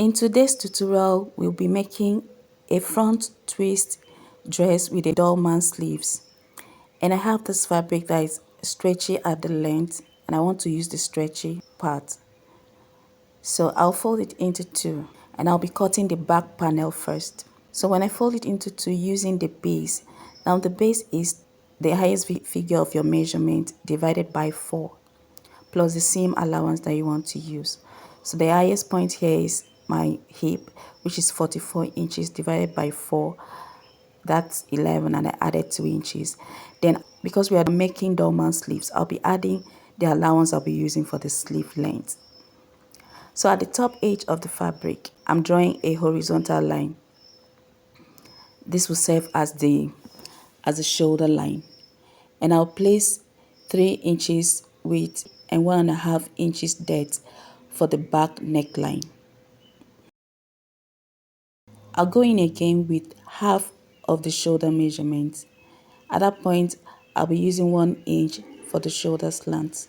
In today's tutorial, we'll be making a front twist dress with a Dolman sleeves. And I have this fabric that is stretchy at the length and I want to use the stretchy part. So I'll fold it into two and I'll be cutting the back panel first. So when I fold it into two using the base, now the base is the highest figure of your measurement divided by 4 plus the seam allowance that you want to use. So the highest point here is my hip, which is 44 inches divided by 4. That's 11 and I added 2 inches. Then because we are making Dolman sleeves, I'll be adding the allowance I'll be using for the sleeve length. So at the top edge of the fabric, I'm drawing a horizontal line. This will serve as the shoulder line. And I'll place 3 inches width and 1.5 inches depth for the back neckline. I'll go in again with half of the shoulder measurement. At that point, I'll be using 1 inch for the shoulder slant.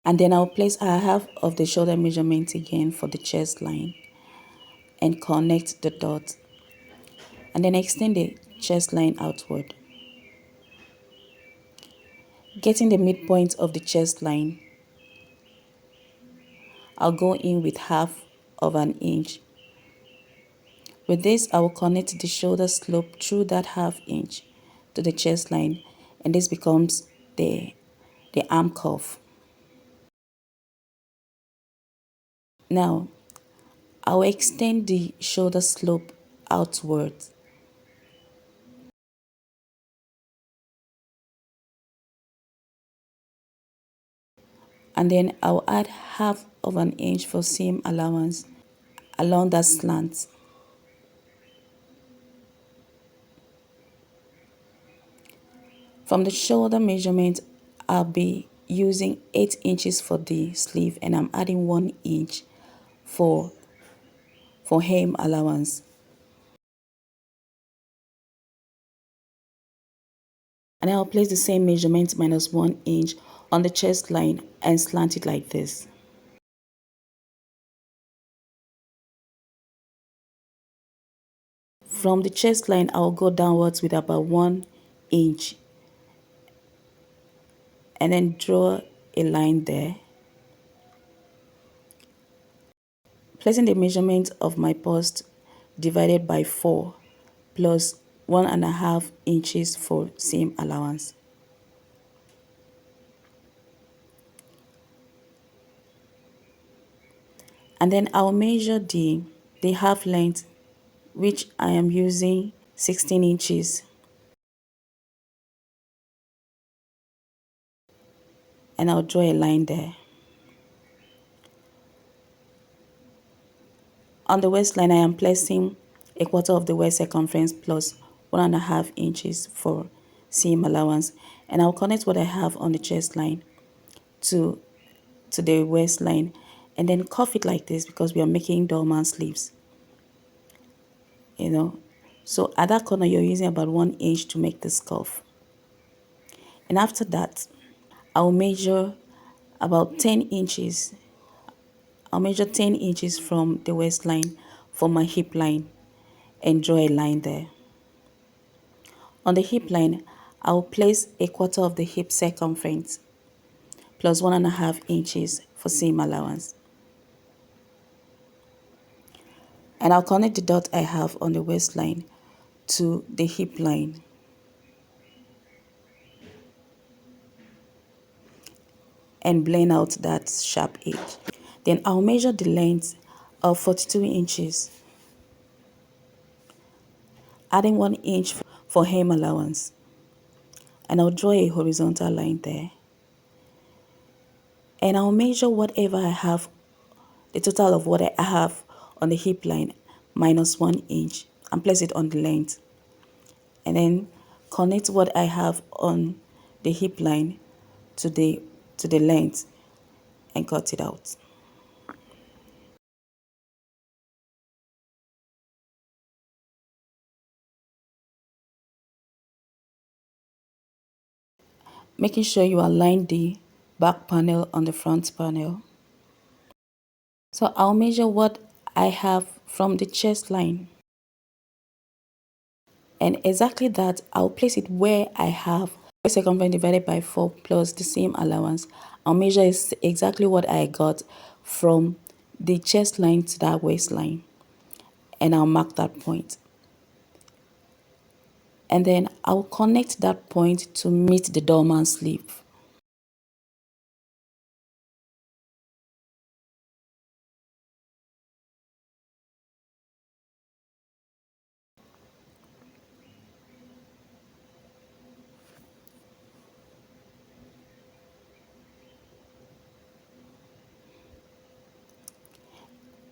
And then I'll place a half of the shoulder measurement again for the chest line and connect the dot. And then extend the chest line outward. Getting the midpoint of the chest line, I'll go in with half of an inch. With this, I will connect the shoulder slope through that half inch to the chest line, and this becomes the arm cuff. Now, I'll extend the shoulder slope outwards. And then I'll add half of an inch for seam allowance along that slant. From the shoulder measurement, I'll be using 8 inches for the sleeve and I'm adding 1 inch for hem allowance. And I'll place the same measurement minus 1 inch on the chest line and slant it like this. From the chest line, I'll go downwards with about 1 inch and then draw a line there. Placing the measurement of my bust divided by 4 plus 1.5 inches for seam allowance. And then I'll measure the half length, which I am using 16 inches. And I'll draw a line there. On the waistline, I am placing a quarter of the waist circumference plus 1.5 inches for seam allowance. And I'll connect what I have on the chest line to the waistline and then cuff it like this because we are making Dolman sleeves. So at that corner, you're using about 1 inch to make this cuff. And after that, I'll measure about 10 inches. I'll measure 10 inches from the waistline for my hip line and draw a line there. On the hip line, I'll place a quarter of the hip circumference plus 1.5 inches for seam allowance. And I'll connect the dot I have on the waistline to the hip line. And blend out that sharp edge. Then I'll measure the length of 42 inches, adding 1 inch for hem allowance. And I'll draw a horizontal line there. And I'll measure whatever I have, the total of what I have on the hip line minus 1 inch and place it on the length. And then connect what I have on the hip line to the length and cut it out. Making sure you align the back panel on the front panel. So I'll measure what I have from the chest line. And exactly that, I'll place it where I have circumference divided by 4 plus the same allowance. I'll measure exactly what I got from the chest line to that waistline. And I'll mark that point. And then I'll connect that point to meet the Dolman sleeve.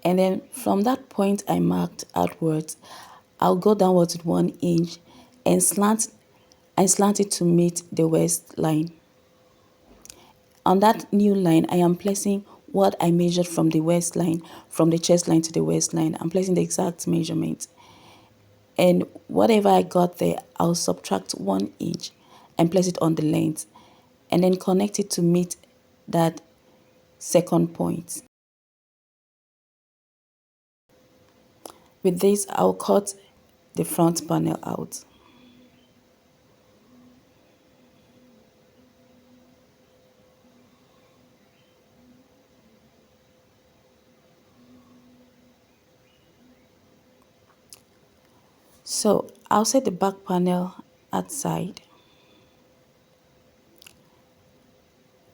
And then from that point I marked outwards, I'll go downwards with 1 inch and slant it to meet the waistline. On that new line, I am placing what I measured from the waistline, from the chest line to the waistline. I'm placing the exact measurement. And whatever I got there, I'll subtract 1 inch and place it on the length and then connect it to meet that second point. With this, I'll cut the front panel out. So I'll set the back panel outside,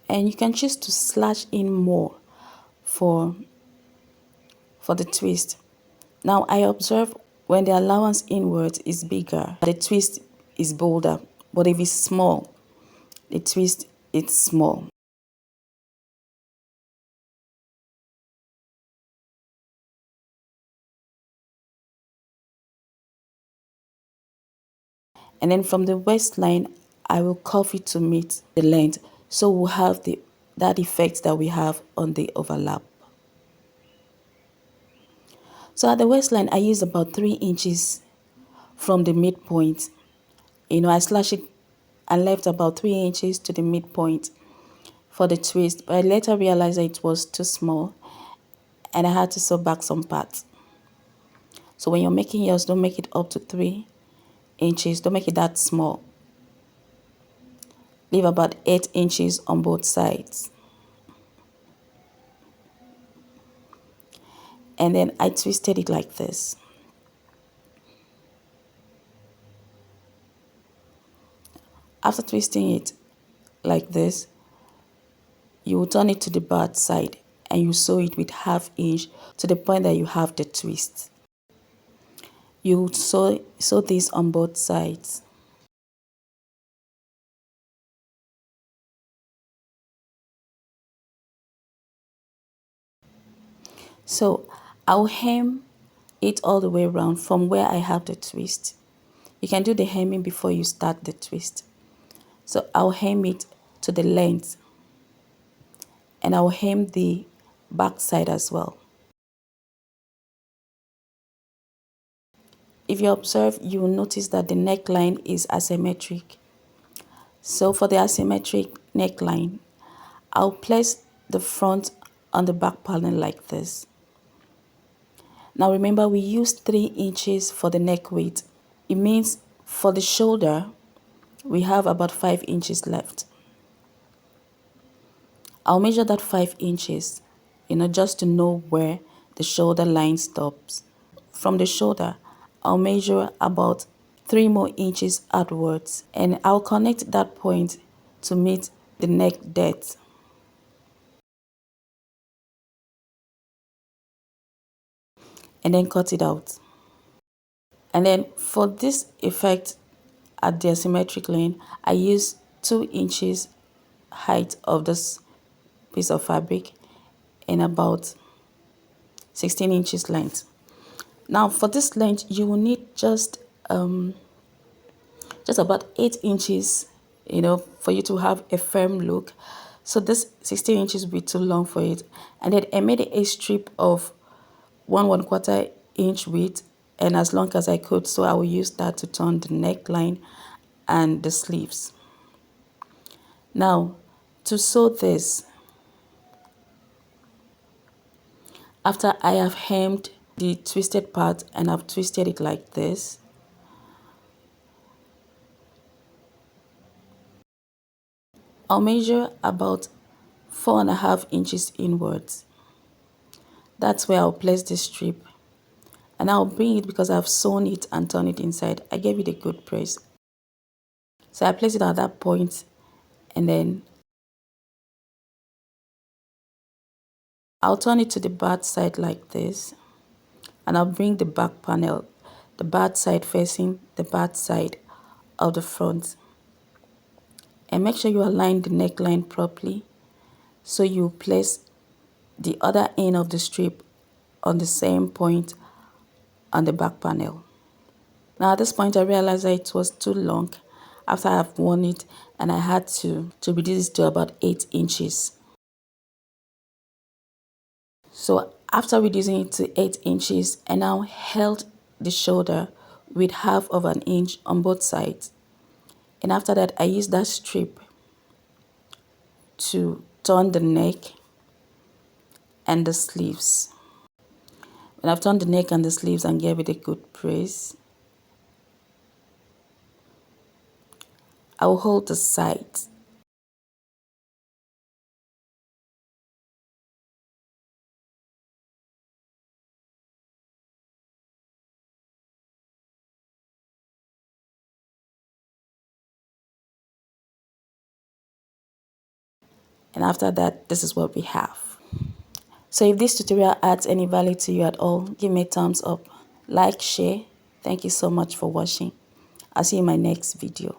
and you can choose to slash in more for the twist. Now I observe when the allowance inwards is bigger, the twist is bolder, but if it's small, the twist is small. And then from the waistline, I will curve it to meet the length, so we'll have that effect that we have on the overlap. So at the waistline, I use about 3 inches from the midpoint. I slashed it and left about 3 inches to the midpoint for the twist, but I later realized that it was too small and I had to sew back some parts. So when you're making yours, don't make it up to 3 inches. Don't make it that small. Leave about 8 inches on both sides. And then I twisted it like this. After twisting it like this, you will turn it to the bad side and you sew it with 1/2 inch to the point that you have the twist. You would sew this on both sides. So I'll hem it all the way around from where I have the twist. You can do the hemming before you start the twist. So I'll hem it to the length and I'll hem the back side as well. If you observe, you will notice that the neckline is asymmetric. So for the asymmetric neckline, I'll place the front on the back panel like this. Now remember, we used 3 inches for the neck width. It means for the shoulder, we have about 5 inches left. I'll measure that 5 inches, just to know where the shoulder line stops. From the shoulder, I'll measure about 3 more inches outwards and I'll connect that point to meet the neck depth. And then cut it out. And then for this effect at the asymmetric line, I use 2 inches height of this piece of fabric and about 16 inches length. Now for this length, you will need just about 8 inches, for you to have a firm look. So this 16 inches will be too long for it. And then I made a strip of 1¼ inch width and as long as I could, so I will use that to turn the neckline and the sleeves. Now to sew this, After I have hemmed the twisted part and I've twisted it like this, I'll measure about 4.5 inches inwards. That's where I'll place this strip, and I'll bring it because I've sewn it and turned it inside. I gave it a good press. So I place it at that point, and then I'll turn it to the bad side like this, and I'll bring the back panel, the bad side facing the bad side of the front. And make sure you align the neckline properly, so you place the other end of the strip on the same point on the back panel. Now at this point I realized that it was too long after I've worn it, and I had to reduce it to about 8 inches. So after reducing it to 8 inches, I now held the shoulder with 1/2 inch on both sides. And after that, I used that strip to turn the neck and the sleeves. When I've turned the neck and the sleeves and gave it a good press, I will hold the sides. And after that, this is what we have. So if this tutorial adds any value to you at all, give me a thumbs up, like, share. Thank you so much for watching. I'll see you in my next video.